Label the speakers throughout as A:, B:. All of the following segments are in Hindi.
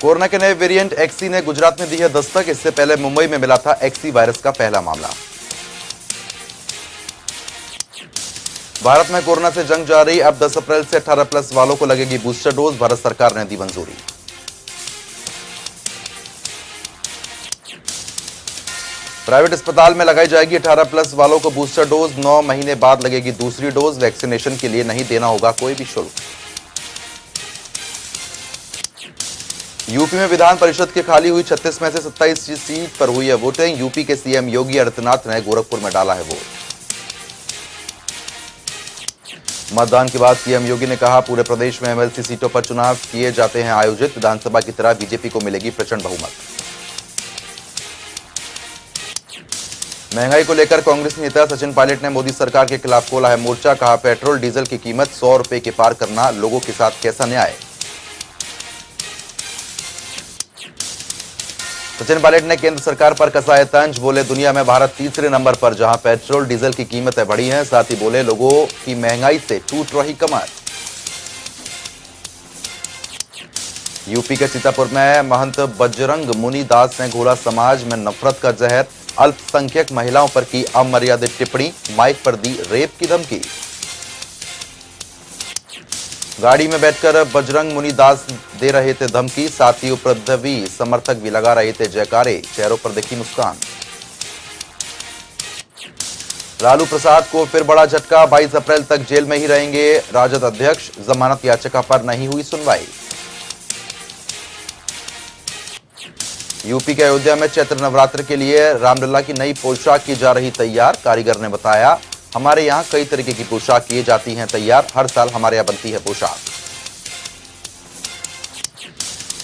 A: कोरोना के नए वेरिएंट एक्सी ने गुजरात में दी है दस्तक। इससे पहले मुंबई में मिला था एक्सी वायरस का पहला मामला। भारत में कोरोना से जंग जारी। अब 10 अप्रैल से 18 प्लस वालों को लगेगी बूस्टर डोज। भारत सरकार ने दी मंजूरी। प्राइवेट अस्पताल में लगाई जाएगी 18 प्लस वालों को बूस्टर डोज। 9 महीने बाद लगेगी दूसरी डोज। वैक्सीनेशन के लिए नहीं देना होगा कोई भी शुल्क। यूपी में विधान परिषद की खाली हुई 36 में से 27 सीट पर हुई है वोटिंग। यूपी के सीएम योगी आदित्यनाथ ने गोरखपुर में डाला है वोट। मतदान के बाद सीएम योगी ने कहा, पूरे प्रदेश में एमएलसी सीटों पर चुनाव किए जाते हैं आयोजित। विधानसभा की तरह बीजेपी को मिलेगी प्रचंड बहुमत। महंगाई को लेकर कांग्रेस नेता सचिन पायलट ने मोदी सरकार के खिलाफ खोला है मोर्चा। कहा, पेट्रोल डीजल की कीमत 100 रुपए के पार करना लोगों के साथ कैसा न्याय। सचिन पायलट ने केंद्र सरकार पर कसा है तंज। बोले, दुनिया में भारत तीसरे नंबर पर जहां पेट्रोल डीजल की कीमतें बढ़ी हैं। साथ ही बोले, लोगों की महंगाई से टूट रही कमर। यूपी के सीतापुर में महंत बजरंग मुनि दास ने घोला समाज में नफरत का जहर। अल्पसंख्यक महिलाओं पर की अमर्यादित टिप्पणी। माइक पर दी रेप की धमकी। गाड़ी में बैठकर बजरंग मुनि दास दे रहे थे धमकी। साथ ही उपद्रवी समर्थक भी लगा रहे थे जयकारे। चेहरों पर दिखी मुस्कान। लालू प्रसाद को फिर बड़ा झटका। 22 अप्रैल तक जेल में ही रहेंगे राजद अध्यक्ष। जमानत याचिका पर नहीं हुई सुनवाई। यूपी के अयोध्या में चैत्र नवरात्र के लिए रामलला की नई पोशाक की जा रही तैयार। कारीगर ने बताया, हमारे यहाँ कई तरीके की पोशाक की जाती हैं तैयार। हर साल हमारे यहाँ बनती है पोशाक।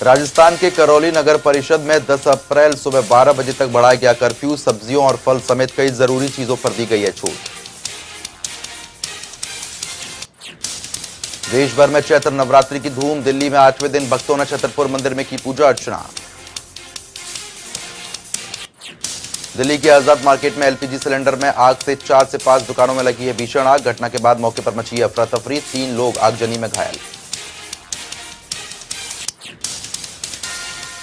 A: राजस्थान के करौली नगर परिषद में 10 अप्रैल सुबह 12 बजे तक बढ़ाया गया कर्फ्यू। सब्जियों और फल समेत कई जरूरी चीजों पर दी गई है छूट। देश भर में चैत्र नवरात्रि की धूम। दिल्ली में 8वें दिन भक्तों ने छतरपुर मंदिर में की पूजा अर्चना। दिल्ली के आजाद मार्केट में एलपीजी सिलेंडर में आग से 4 से 5 दुकानों में लगी है भीषण आग। घटना के बाद मौके पर मची अफरा तफरी। 3 लोग आगजनी में घायल।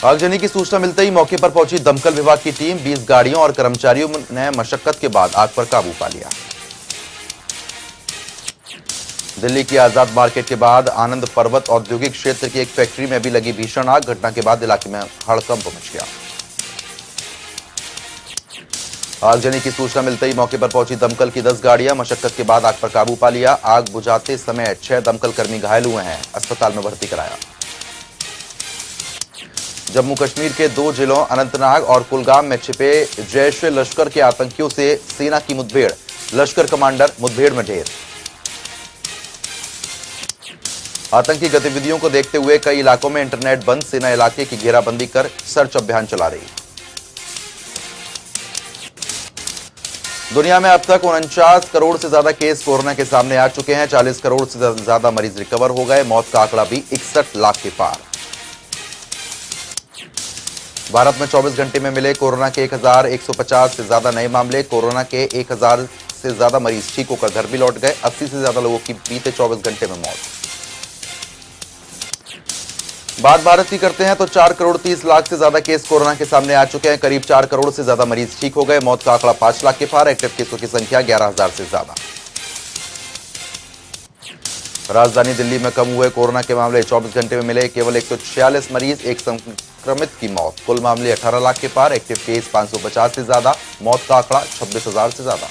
A: आगजनी की सूचना मिलते ही मौके पर पहुंची दमकल विभाग की टीम। 20 गाड़ियों और कर्मचारियों ने मशक्कत के बाद आग पर काबू पा लिया। दिल्ली की आजाद मार्केट के बाद आनंद पर्वत औद्योगिक क्षेत्र की एक फैक्ट्री में भी लगी भीषण आग। घटना के बाद इलाके में हड़कंप मच गया। आगजनी की सूचना मिलते ही मौके पर पहुंची दमकल की 10 गाड़ियां। मशक्कत के बाद आग पर काबू पा लिया। आग बुझाते समय 6 दमकल कर्मी घायल हुए हैं। अस्पताल में भर्ती कराया। जम्मू कश्मीर के 2 जिलों अनंतनाग और कुलगाम में छिपे जैश ए लश्कर के आतंकियों से सेना की मुठभेड़। लश्कर कमांडर मुठभेड़ में ढेर। आतंकी गतिविधियों को देखते हुए कई इलाकों में इंटरनेट बंद। सेना इलाके की घेराबंदी कर सर्च अभियान चला रही। दुनिया में अब तक 49 करोड़ से ज्यादा केस कोरोना के सामने आ चुके हैं। 40 करोड़ से ज्यादा मरीज रिकवर हो गए। मौत का आंकड़ा भी 61 लाख के पार। भारत में 24 घंटे में मिले कोरोना के 1150 से ज्यादा नए मामले। कोरोना के 1000 से ज्यादा मरीज ठीक होकर घर भी लौट गए। 80 से ज्यादा लोगों की बीते 24 घंटे में मौत। बात भारत की करते हैं तो 4 करोड़ 30 लाख से ज्यादा केस कोरोना के सामने आ चुके हैं। करीब 4 करोड़ से ज्यादा मरीज ठीक हो गए। मौत का आंकड़ा 5 लाख के पार। एक्टिव केसों की संख्या 11,000 से ज्यादा। राजधानी दिल्ली में कम हुए कोरोना के मामले। 24 घंटे में मिले केवल 146 मरीज। एक संक्रमित की मौत। कुल मामले 18 लाख के पार। एक्टिव केस 550 से ज्यादा। मौत का आंकड़ा 26,000 से ज्यादा।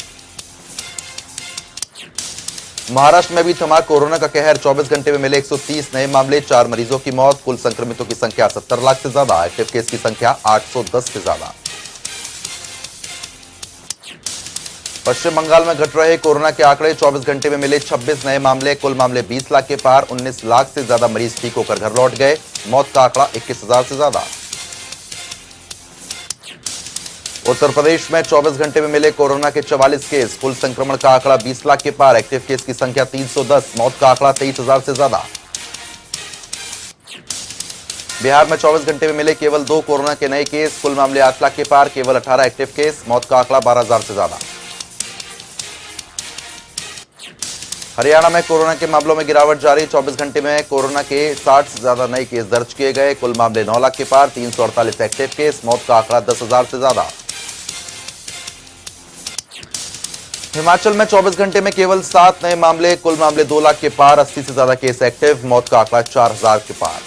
A: महाराष्ट्र में भी थमा कोरोना का कहर। 24 घंटे में मिले 130 नए मामले। 4 मरीजों की मौत। कुल संक्रमितों की संख्या 70 लाख से ज्यादा। एक्टिव केस की संख्या 810 से ज्यादा। पश्चिम बंगाल में घट रहे कोरोना के आंकड़े। 24 घंटे में मिले 26 नए मामले। कुल मामले 20 लाख के पार। 19 लाख से ज्यादा मरीज ठीक होकर घर लौट गए। मौत का आंकड़ा 21,000 से ज्यादा। उत्तर प्रदेश में 24 घंटे में मिले कोरोना के 44 केस। कुल संक्रमण का आंकड़ा 20 लाख के पार। एक्टिव केस की संख्या 310। मौत का आंकड़ा 23,000 से ज्यादा। बिहार में 24 घंटे में मिले केवल 2 कोरोना के नए केस। कुल मामले 8 लाख के पार। केवल 18 एक्टिव केस। मौत का आंकड़ा 12,000 से ज्यादा। हरियाणा में कोरोना के मामलों में गिरावट जारी। 24 घंटे में कोरोना के 60 से ज्यादा नए केस दर्ज किए गए। कुल मामले 9 लाख के पार। 348 एक्टिव केस। मौत का आंकड़ा 10,000 से ज्यादा। हिमाचल में 24 घंटे में केवल 7 नए मामले। कुल मामले 2 लाख के पार। 80 से ज्यादा केस एक्टिव। मौत का आंकड़ा 4,000 के पार।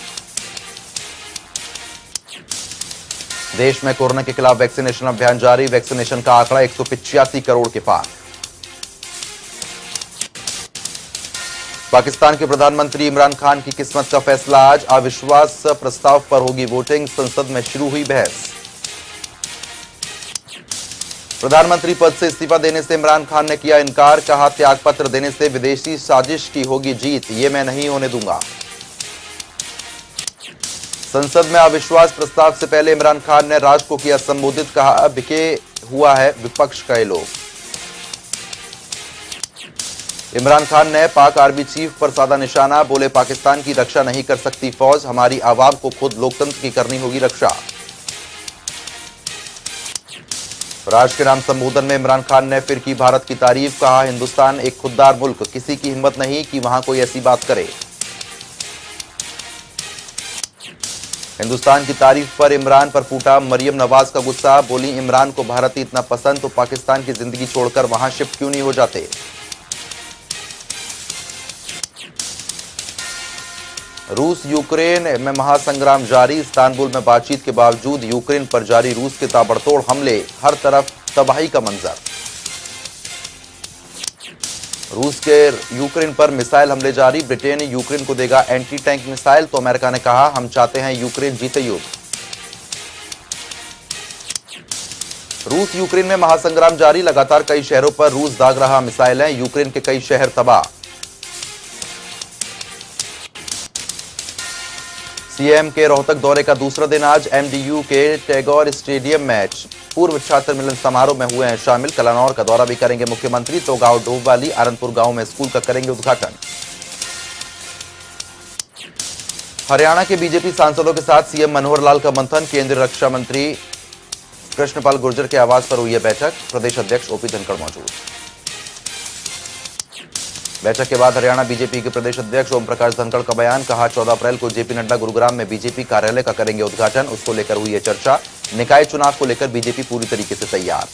A: देश में कोरोना के खिलाफ वैक्सीनेशन अभियान जारी। वैक्सीनेशन का आंकड़ा 185 करोड़ के पार। पाकिस्तान के प्रधानमंत्री इमरान खान की किस्मत का फैसला आज। अविश्वास प्रस्ताव पर होगी वोटिंग। संसद में शुरू हुई बहस। प्रधानमंत्री पद से इस्तीफा देने से इमरान खान ने किया इनकार। कहा, त्यागपत्र देने से विदेशी साजिश की होगी जीत। ये मैं नहीं होने दूंगा। संसद में अविश्वास प्रस्ताव से पहले इमरान खान ने राष्ट्र को किया संबोधित। कहा, बिके हुआ है विपक्ष का ये लोग। इमरान खान ने पाक आर्मी चीफ पर साधा निशाना। बोले, पाकिस्तान की रक्षा नहीं कर सकती फौज। हमारी आवाम को खुद लोकतंत्र की करनी होगी रक्षा। राष्ट्र के नाम संबोधन में इमरान खान ने फिर की भारत की तारीफ। कहा, हिंदुस्तान एक खुददार मुल्क। किसी की हिम्मत नहीं कि वहां कोई ऐसी बात करे। हिंदुस्तान की तारीफ पर इमरान पर फूटा मरियम नवाज का गुस्सा। बोली, इमरान को भारत ही इतना पसंद तो पाकिस्तान की जिंदगी छोड़कर वहां शिफ्ट क्यों नहीं हो जाते। रूस यूक्रेन में महासंग्राम जारी। इस्तांबुल में बातचीत के बावजूद यूक्रेन पर जारी रूस के ताबड़तोड़ हमले। हर तरफ तबाही का मंजर। रूस के यूक्रेन पर मिसाइल हमले जारी। ब्रिटेन यूक्रेन को देगा एंटी टैंक मिसाइल तो अमेरिका ने कहा, हम चाहते हैं यूक्रेन जीते युद्ध। रूस यूक्रेन में महासंग्राम जारी। लगातार कई शहरों पर रूस दाग रहा मिसाइलें। यूक्रेन के कई शहर तबाह। सीएम के रोहतक दौरे का दूसरा दिन आज। एमडीयू के टैगोर स्टेडियम में पूर्व छात्र मिलन समारोह में हुए हैं शामिल। कलानौर का दौरा भी करेंगे मुख्यमंत्री। तो गांव डोबवाली आरनपुर गांव में स्कूल का करेंगे उद्घाटन। हरियाणा के बीजेपी सांसदों के साथ सीएम मनोहर लाल का मंथन। केंद्रीय रक्षा मंत्री कृष्णपाल गुर्जर के आवास पर हुई है बैठक। प्रदेश अध्यक्ष ओपी धनखड़ मौजूद। बैठक के बाद हरियाणा बीजेपी के प्रदेश अध्यक्ष ओम प्रकाश धनखड़ का बयान। कहा, 14 अप्रैल को जेपी नड्डा गुरुग्राम में बीजेपी कार्यालय का करेंगे उद्घाटन। उसको लेकर हुई है चर्चा। निकाय चुनाव को लेकर बीजेपी पूरी तरीके से तैयार।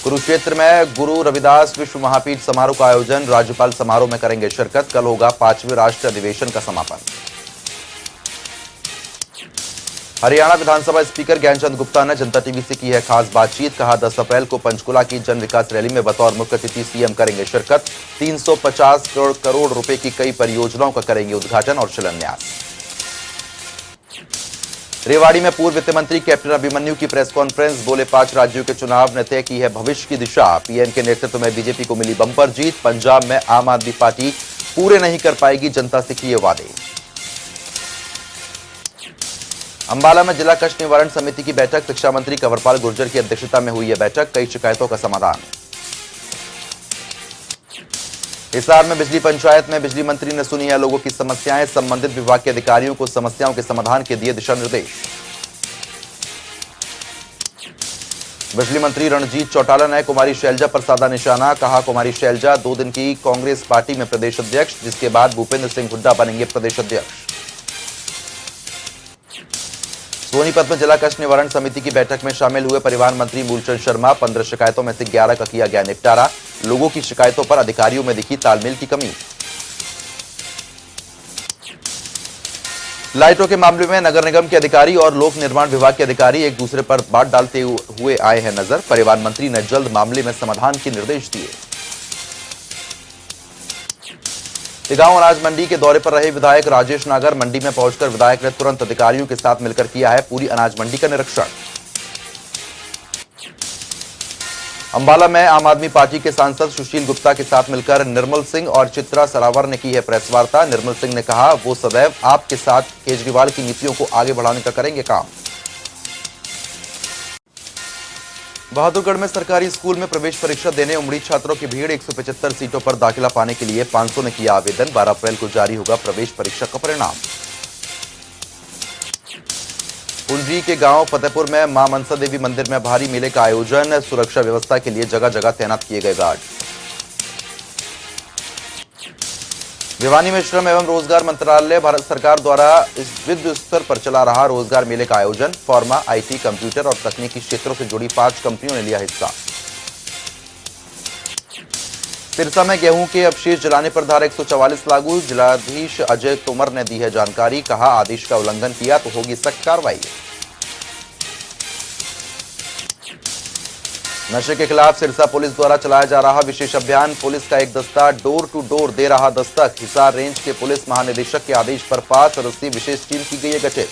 A: कुरुक्षेत्र में गुरु रविदास विश्व महापीठ समारोह का आयोजन। राज्यपाल समारोह में करेंगे शिरकत। कल होगा 5वें राष्ट्रीय अधिवेशन का समापन। हरियाणा विधानसभा स्पीकर ज्ञानचंद गुप्ता ने जनता टीवी से की है खास बातचीत। कहा, 10 अप्रैल को पंचकुला की जन विकास रैली में बतौर मुख्य अतिथि सीएम करेंगे शिरकत। 350 करोड़ रुपए की कई परियोजनाओं का करेंगे उद्घाटन और शिलान्यास। रेवाड़ी में पूर्व वित्त मंत्री कैप्टन अभिमन्यु की प्रेस कॉन्फ्रेंस। बोले, 5 राज्यों के चुनाव ने तय की है भविष्य की दिशा। पीएम के नेतृत्व में बीजेपी को मिली बंपर जीत। पंजाब में आम आदमी पार्टी पूरे नहीं कर पाएगी जनता से किए वादे। अंबाला में जिला कष्ट निवारण समिति की बैठक। शिक्षा मंत्री कंवरपाल गुर्जर की अध्यक्षता में हुई है बैठक। कई शिकायतों का समाधान। हिसार में बिजली पंचायत में बिजली मंत्री ने सुनी है लोगों की समस्याएं। संबंधित विभाग के अधिकारियों को समस्याओं के समाधान के दिए दिशा निर्देश। बिजली मंत्री रणजीत चौटाला ने कुमारी शैलजा पर साधा निशाना। कहा, कुमारी शैलजा 2 दिन की कांग्रेस पार्टी में प्रदेश अध्यक्ष, जिसके बाद भूपेंद्र सिंह हुड्डा बनेंगे प्रदेश अध्यक्ष। सोनीपत में जिला कष्ट निवारण समिति की बैठक में शामिल हुए परिवहन मंत्री मूलचंद शर्मा। 15 शिकायतों में से 11 का किया गया निपटारा। लोगों की शिकायतों पर अधिकारियों में दिखी तालमेल की कमी। लाइटों के मामले में नगर निगम के अधिकारी और लोक निर्माण विभाग के अधिकारी एक दूसरे पर बात डालते हुए आए हैं नजर। परिवहन मंत्री ने जल्द मामले में समाधान के निर्देश दिए। तिगांव अनाज मंडी के दौरे पर रहे विधायक राजेश नागर। मंडी में पहुंचकर विधायक ने तुरंत अधिकारियों के साथ मिलकर किया है पूरी अनाज मंडी का निरीक्षण। अंबाला में आम आदमी पार्टी के सांसद सुशील गुप्ता के साथ मिलकर निर्मल सिंह और चित्रा सरावर ने की है प्रेस वार्ता। निर्मल सिंह ने कहा, वो सदैव आपके साथ केजरीवाल की नीतियों को आगे बढ़ाने का करेंगे काम। बहादुरगढ़ में सरकारी स्कूल में प्रवेश परीक्षा देने उमड़ी छात्रों की भीड़। 175 सीटों पर दाखिला पाने के लिए 500 ने किया आवेदन। 12 अप्रैल को जारी होगा प्रवेश परीक्षा का परिणाम। पुंडरी के गांव फतेहपुर में मां मनसा देवी मंदिर में भारी मेले का आयोजन, सुरक्षा व्यवस्था के लिए जगह जगह तैनात किए गए गार्ड। भिवानी में श्रम एवं रोजगार मंत्रालय भारत सरकार द्वारा इस विश्व स्तर पर चला रहा रोजगार मेले का आयोजन, फार्मा, आईटी, कंप्यूटर और तकनीकी क्षेत्रों से जुड़ी 5 कंपनियों ने लिया हिस्सा। सिरसा में गेहूं के अवशेष जलाने पर धारा 144 लागू, जिलाधीश अजय तोमर ने दी है जानकारी, कहा आदेश का उल्लंघन किया तो होगी सख्त कार्रवाई। नशे के खिलाफ सिरसा पुलिस द्वारा चलाया जा रहा विशेष अभियान, पुलिस का एक दस्ता डोर टू डोर दे रहा दस्तक, हिसार रेंज के पुलिस महानिदेशक के आदेश पर 5 सदस्यीय विशेष टीम की गई है गठित।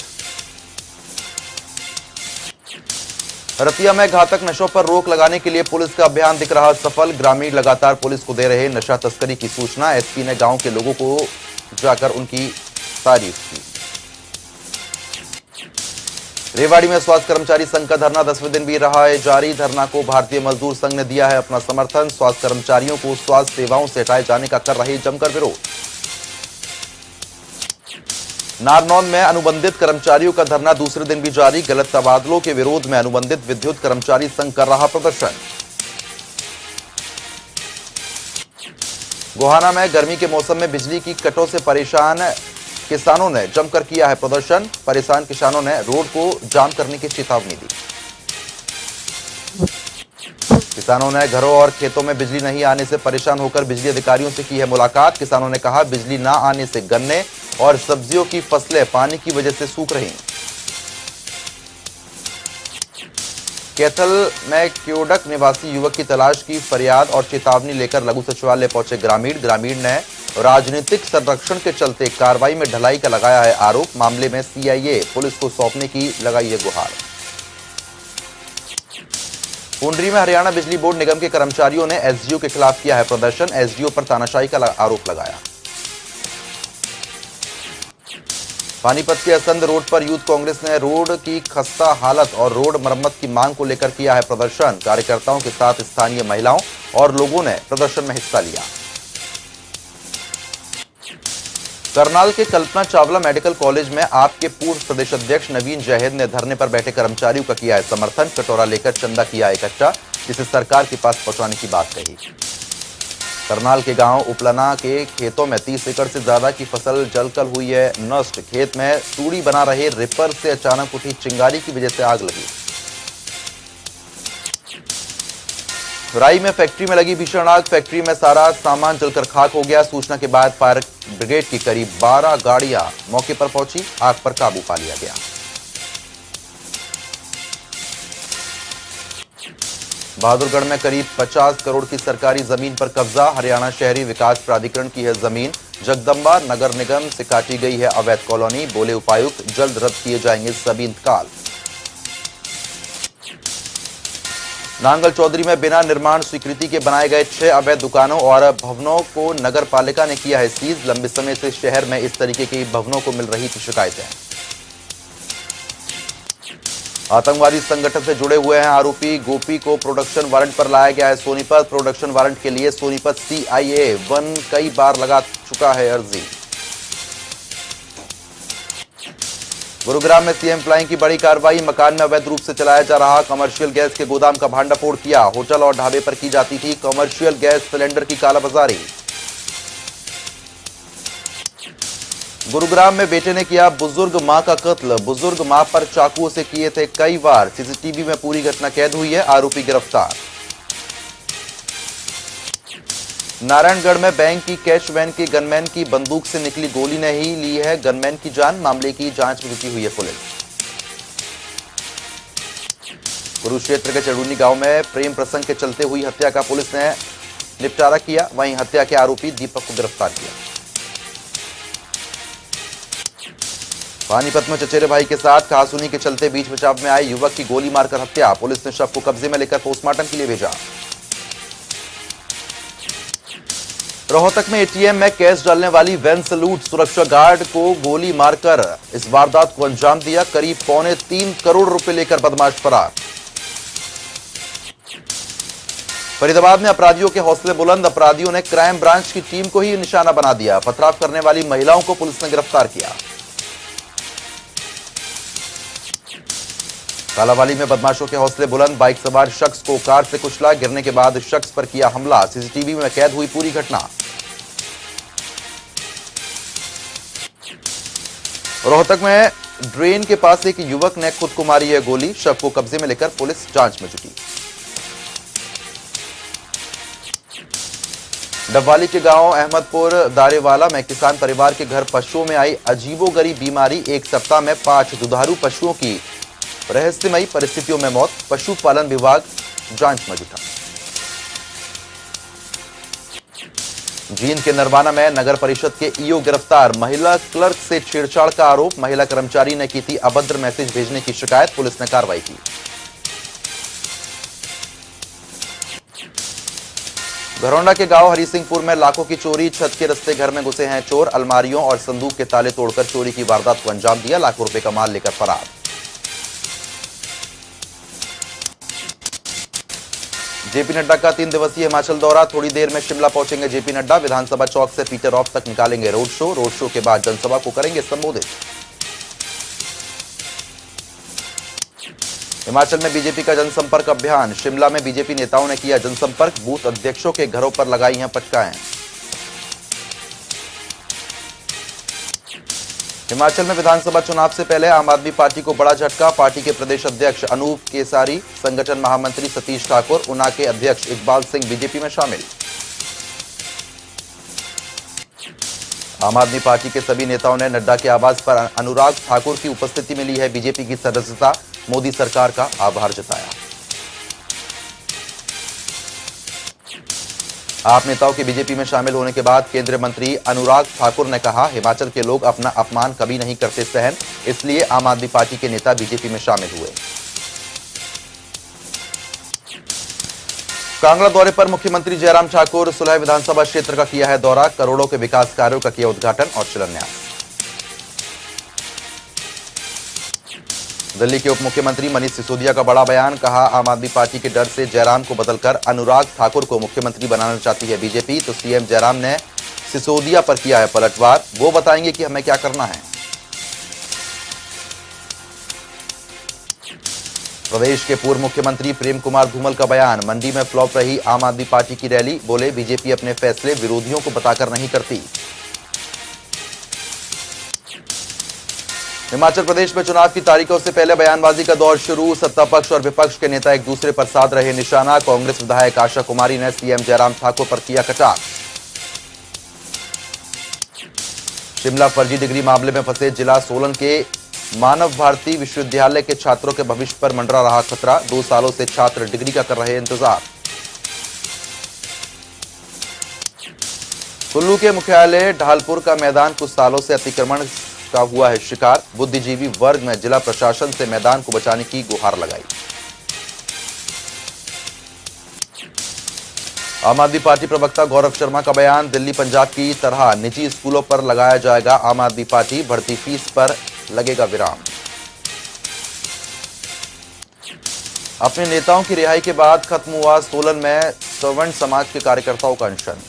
A: रतिया में घातक नशों पर रोक लगाने के लिए पुलिस का अभियान दिख रहा सफल, ग्रामीण लगातार पुलिस को दे रहे नशा तस्करी की सूचना, एसपी ने गांव के लोगों को जाकर उनकी तारीफ की। रेवाड़ी में स्वास्थ्य कर्मचारी संघ का धरना 10वें दिन भी रहा है जारी, धरना को भारतीय मजदूर संघ ने दिया है अपना समर्थन, स्वास्थ्य कर्मचारियों को स्वास्थ्य सेवाओं से हटाए जाने का कर रहे जमकर विरोध। नारनौल में अनुबंधित कर्मचारियों का धरना दूसरे दिन भी जारी, गलत तबादलों के विरोध में अनुबंधित विद्युत कर्मचारी संघ कर रहा प्रदर्शन। गोहाना में गर्मी के मौसम में बिजली की कटों से परेशान किसानों ने जमकर किया है प्रदर्शन, परेशान किसानों ने रोड को जाम करने की चेतावनी दी। किसानों ने घरों और खेतों में बिजली नहीं आने से परेशान होकर बिजली अधिकारियों से की है मुलाकात, किसानों ने कहा बिजली ना आने से गन्ने और सब्जियों की फसलें पानी की वजह से सूख रही। कैथल में क्योडक निवासी युवक की तलाश की फरियाद और चेतावनी लेकर लघु सचिवालय पहुंचे ग्रामीण ने राजनीतिक संरक्षण के चलते कार्रवाई में ढिलाई का लगाया है आरोप, मामले में सीआईए पुलिस को सौंपने की लगाई है गुहार। पुंडरी में हरियाणा बिजली बोर्ड निगम के कर्मचारियों ने एसडीओ के खिलाफ किया है प्रदर्शन, एसडीओ पर तानाशाही का आरोप लगाया। पानीपत के असंध रोड पर यूथ कांग्रेस ने रोड की खस्ता हालत और रोड मरम्मत की मांग को लेकर किया है प्रदर्शन, कार्यकर्ताओं के साथ स्थानीय महिलाओं और लोगों ने प्रदर्शन में हिस्सा लिया। करनाल के कल्पना चावला मेडिकल कॉलेज में आपके पूर्व प्रदेश अध्यक्ष नवीन जहेद ने धरने पर बैठे कर्मचारियों का किया है समर्थन, कटोरा लेकर चंदा किया इकट्ठा, जिसे सरकार के पास पहुंचाने की बात कही। करनाल के गांव उपलना के खेतों में 30 एकड़ से ज्यादा की फसल जलकर हुई है नष्ट, खेत में तूड़ी बना रहे रिपर से अचानक उठी चिंगारी की वजह से आग लगी। राई में फैक्ट्री में लगी भीषण आग, फैक्ट्री में सारा सामान जलकर खाक हो गया, सूचना के बाद फायर ब्रिगेड की करीब 12 गाड़ियां मौके पर पहुंची, आग पर काबू पा लिया गया। बहादुरगढ़ में करीब 50 करोड़ की सरकारी जमीन पर कब्जा, हरियाणा शहरी विकास प्राधिकरण की है जमीन, जगदंबा नगर निगम से काटी गई है अवैध कॉलोनी, बोले उपायुक्त जल्द रद्द किए जाएंगे सभी इंतकाल। नांगल चौधरी में बिना निर्माण स्वीकृति के बनाए गए 6 अवैध दुकानों और भवनों को नगर पालिका ने किया है सीज, लंबे समय से शहर में इस तरीके के भवनों को मिल रही थी शिकायतें। आतंकवादी संगठन से जुड़े हुए हैं आरोपी गोपी को प्रोडक्शन वारंट पर लाया गया है सोनीपत, प्रोडक्शन वारंट के लिए सोनीपत सीआईए 1 कई बार लगा चुका है अर्जी। गुरुग्राम में सीएम फ्लाइंग की बड़ी कार्रवाई, मकान में अवैध रूप से चलाया जा रहा कमर्शियल गैस के गोदाम का भांडाफोड़ किया, होटल और ढाबे पर की जाती थी कमर्शियल गैस सिलेंडर की कालाबाजारी। गुरुग्राम में बेटे ने किया बुजुर्ग मां का कत्ल, बुजुर्ग मां पर चाकुओं से किए थे कई वार, सीसीटीवी में पूरी घटना कैद हुई है, आरोपी गिरफ्तार। नारायणगढ़ में बैंक की कैश वैन के गनमैन की बंदूक से निकली गोली ने ही ली है गनमैन की जान, मामले की जांच में जुटी हुई है पुलिस। कुरुक्षेत्र के चड़ूनी गांव में प्रेम प्रसंग के चलते हुई हत्या का पुलिस ने निपटारा किया, वहीं हत्या के आरोपी दीपक को गिरफ्तार किया। पानीपत में चचेरे भाई के साथ कहासुनी के चलते बीच बचाव में आए युवक की गोली मारकर हत्या, पुलिस ने शव को कब्जे में लेकर पोस्टमार्टम के लिए भेजा। रोहतक में एटीएम में कैश डालने वाली वैन से लूट, सुरक्षा गार्ड को गोली मारकर इस वारदात को अंजाम दिया, करीब 3.25 करोड़ रुपए लेकर बदमाश फरार। फरीदाबाद में अपराधियों के हौसले बुलंद, अपराधियों ने क्राइम ब्रांच की टीम को ही निशाना बना दिया, पथराव करने वाली महिलाओं को पुलिस ने गिरफ्तार किया। कालावाली में बदमाशों के हौसले बुलंद, बाइक सवार शख्स को कार से कुचला, गिरने के बाद शख्स पर किया हमला। सीसीटीवी में कैद हुई पूरी घटना। रोहतक में ड्रेन के पास एक युवक ने खुद को मारी है गोली, शव को कब्जे में लेकर पुलिस जांच में जुटी। डबवाली के गांव अहमदपुर दारेवाला में किसान परिवार के घर पशुओं में आई अजीबोगरीब बीमारी, एक सप्ताह में 5 दुधारू पशुओं की रहस्यमयी परिस्थितियों में मौत, पशुपालन विभाग जांच में जुटा। जींद के नरवाना में नगर परिषद के ईओ गिरफ्तार, महिला क्लर्क से छेड़छाड़ का आरोप, महिला कर्मचारी ने की थी अभद्र मैसेज भेजने की शिकायत, पुलिस ने कार्रवाई की। घरौंडा के गांव हरिसिंहपुर में लाखों की चोरी, छत के रस्ते घर में घुसे हैं चोर, अलमारियों और संदूक के ताले तोड़कर चोरी की वारदात को अंजाम दिया, लाखों रुपए का माल लेकर फरार। जेपी नड्डा का 3 दिवसीय हिमाचल दौरा, थोड़ी देर में शिमला पहुंचेंगे जेपी नड्डा, विधानसभा चौक से पीटर ऑफ तक निकालेंगे रोड शो के बाद जनसभा को करेंगे संबोधित। हिमाचल में बीजेपी का जनसंपर्क अभियान, शिमला में बीजेपी नेताओं ने किया जनसंपर्क, बूथ अध्यक्षों के घरों पर लगाई हैं पटकाएं। हिमाचल में विधानसभा चुनाव से पहले आम आदमी पार्टी को बड़ा झटका, पार्टी के प्रदेश अध्यक्ष अनूप केसारी, संगठन महामंत्री सतीश ठाकुर, ऊना के अध्यक्ष इकबाल सिंह बीजेपी में शामिल। आम आदमी पार्टी के सभी नेताओं ने नड्डा के आवास पर अनुराग ठाकुर की उपस्थिति में ली है बीजेपी की सदस्यता, मोदी सरकार का आभार जताया। आप नेताओं के बीजेपी में शामिल होने के बाद केंद्रीय मंत्री अनुराग ठाकुर ने कहा, हिमाचल के लोग अपना अपमान कभी नहीं करते सहन, इसलिए आम आदमी पार्टी के नेता बीजेपी में शामिल हुए। कांगड़ा दौरे पर मुख्यमंत्री जयराम ठाकुर, सुलह विधानसभा क्षेत्र का किया है दौरा, करोड़ों के विकास कार्यों का किया उद्घाटन और शिलान्यास। दिल्ली के उप मुख्यमंत्री मनीष सिसोदिया का बड़ा बयान, कहा आम आदमी पार्टी के डर से जयराम को बदलकर अनुराग ठाकुर को मुख्यमंत्री बनाना चाहती है बीजेपी, तो सीएम जयराम ने सिसोदिया पर किया है पलटवार, वो बताएंगे कि हमें क्या करना है। प्रदेश के पूर्व मुख्यमंत्री प्रेम कुमार धूमल का बयान, मंडी में फ्लॉप रही आम आदमी पार्टी की रैली, बोले बीजेपी अपने फैसले विरोधियों को बताकर नहीं करती। हिमाचल प्रदेश में चुनाव की तारीखों से पहले बयानबाजी का दौर शुरू, सत्ता पक्ष और विपक्ष के नेता एक दूसरे पर साध रहे निशाना, कांग्रेस विधायक आशा कुमारी ने सीएम जयराम ठाकुर पर किया कटाक्ष। शिमला फर्जी डिग्री मामले में फंसे जिला सोलन के मानव भारती विश्वविद्यालय के छात्रों के भविष्य पर मंडरा रहा खतरा, 2 सालों से छात्र डिग्री का कर रहे इंतजार। कुल्लू के मुख्यालय ढालपुर का मैदान कुछ सालों से अतिक्रमण का हुआ है शिकार, बुद्धिजीवी वर्ग में जिला प्रशासन से मैदान को बचाने की गुहार लगाई। आम आदमी पार्टी प्रवक्ता गौरव शर्मा का बयान, दिल्ली पंजाब की तरह निजी स्कूलों पर लगाया जाएगा आम आदमी पार्टी, भर्ती फीस पर लगेगा विराम। अपने नेताओं की रिहाई के बाद खत्म हुआ सोलन में सवर्ण समाज के कार्यकर्ताओं का अनशन।